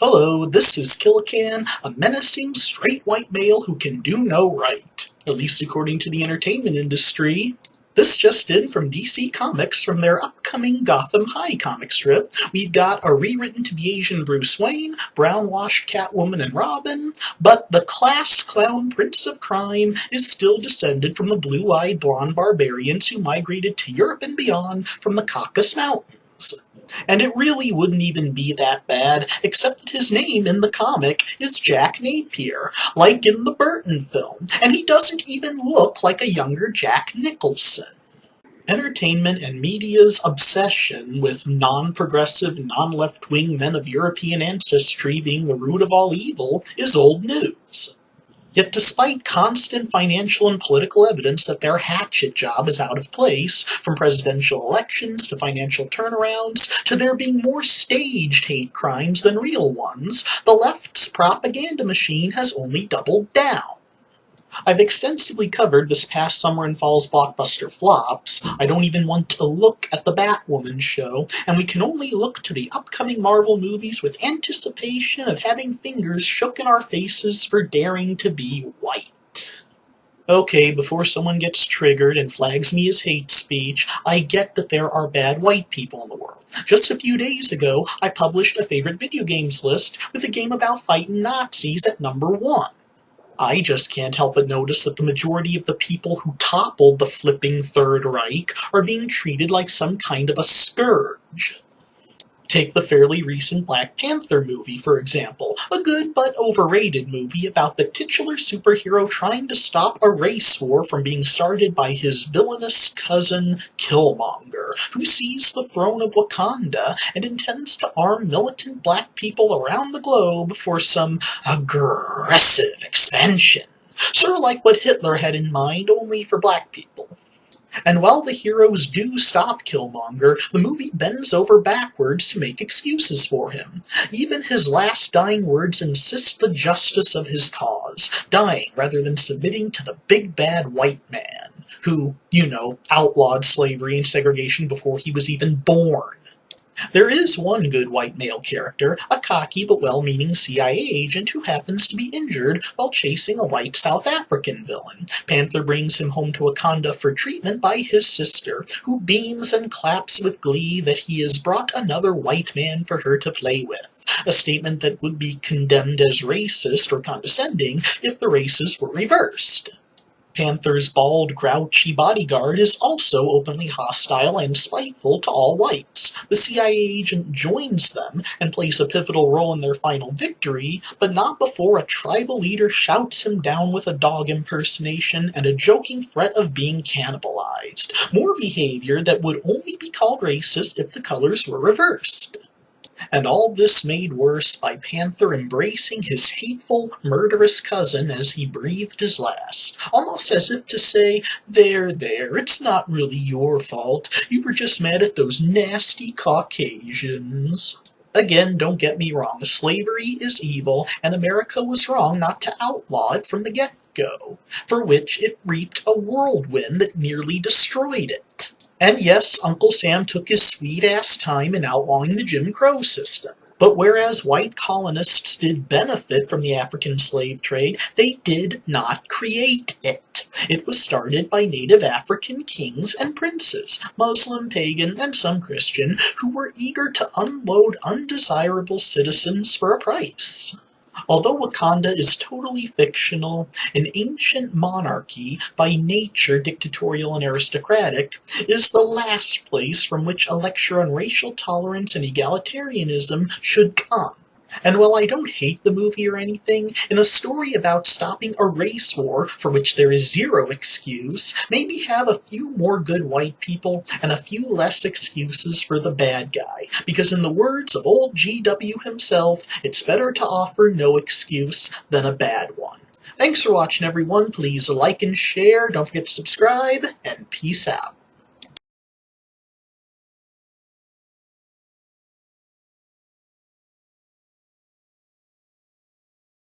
Hello, this is Killican, a menacing straight white male who can do no right, at least according to the entertainment industry. This just in from DC Comics from their upcoming Gotham High comic strip. We've got a rewritten to be Asian Bruce Wayne, brown-washed Catwoman and Robin, but the class clown prince of crime is still descended from the blue-eyed blonde barbarians who migrated to Europe and beyond from the Caucasus Mountains. And it really wouldn't even be that bad, except that his name in the comic is Jack Napier, like in the Burton film, and he doesn't even look like a younger Jack Nicholson. Entertainment and media's obsession with non-progressive, non-left-wing men of European ancestry being the root of all evil is old news. Yet despite constant financial and political evidence that their hatchet job is out of place, from presidential elections to financial turnarounds, to there being more staged hate crimes than real ones, the left's propaganda machine has only doubled down. I've extensively covered this past summer and fall's blockbuster flops. I don't even want to look at the Batwoman show, and we can only look to the upcoming Marvel movies with anticipation of having fingers shook in our faces for daring to be white. Okay, before someone gets triggered and flags me as hate speech, I get that there are bad white people in the world. Just a few days ago, I published a favorite video games list with a game about fighting Nazis at number 1. I just can't help but notice that the majority of the people who toppled the flipping Third Reich are being treated like some kind of a scourge. Take the fairly recent Black Panther movie, for example, a good but overrated movie about the titular superhero trying to stop a race war from being started by his villainous cousin Killmonger, who seized the throne of Wakanda and intends to arm militant black people around the globe for some aggressive expansion, sort of like what Hitler had in mind, only for black people. And while the heroes do stop Killmonger, the movie bends over backwards to make excuses for him. Even his last dying words insist the justice of his cause, dying rather than submitting to the big bad white man, who, outlawed slavery and segregation before he was even born. There is one good white male character, a cocky but well-meaning CIA agent who happens to be injured while chasing a white South African villain. Panther brings him home to Wakanda for treatment by his sister, who beams and claps with glee that he has brought another white man for her to play with, a statement that would be condemned as racist or condescending if the races were reversed. Panther's bald, grouchy bodyguard is also openly hostile and spiteful to all whites. The CIA agent joins them and plays a pivotal role in their final victory, but not before a tribal leader shouts him down with a dog impersonation and a joking threat of being cannibalized. More behavior that would only be called racist if the colors were reversed. And all this made worse by Panther embracing his hateful, murderous cousin as he breathed his last, almost as if to say, there, it's not really your fault, you were just mad at those nasty Caucasians. Again, don't get me wrong, slavery is evil, and America was wrong not to outlaw it from the get-go, for which it reaped a whirlwind that nearly destroyed it. And yes, Uncle Sam took his sweet-ass time in outlawing the Jim Crow system. But whereas white colonists did benefit from the African slave trade, they did not create it. It was started by native African kings and princes, Muslim, pagan, and some Christian, who were eager to unload undesirable citizens for a price. Although Wakanda is totally fictional, an ancient monarchy, by nature dictatorial and aristocratic, is the last place from which a lecture on racial tolerance and egalitarianism should come. And while I don't hate the movie or anything, in a story about stopping a race war for which there is zero excuse, maybe have a few more good white people and a few less excuses for the bad guy. Because in the words of old GW himself, it's better to offer no excuse than a bad one. Thanks for watching, everyone. Please like and share, don't forget to subscribe, and peace out.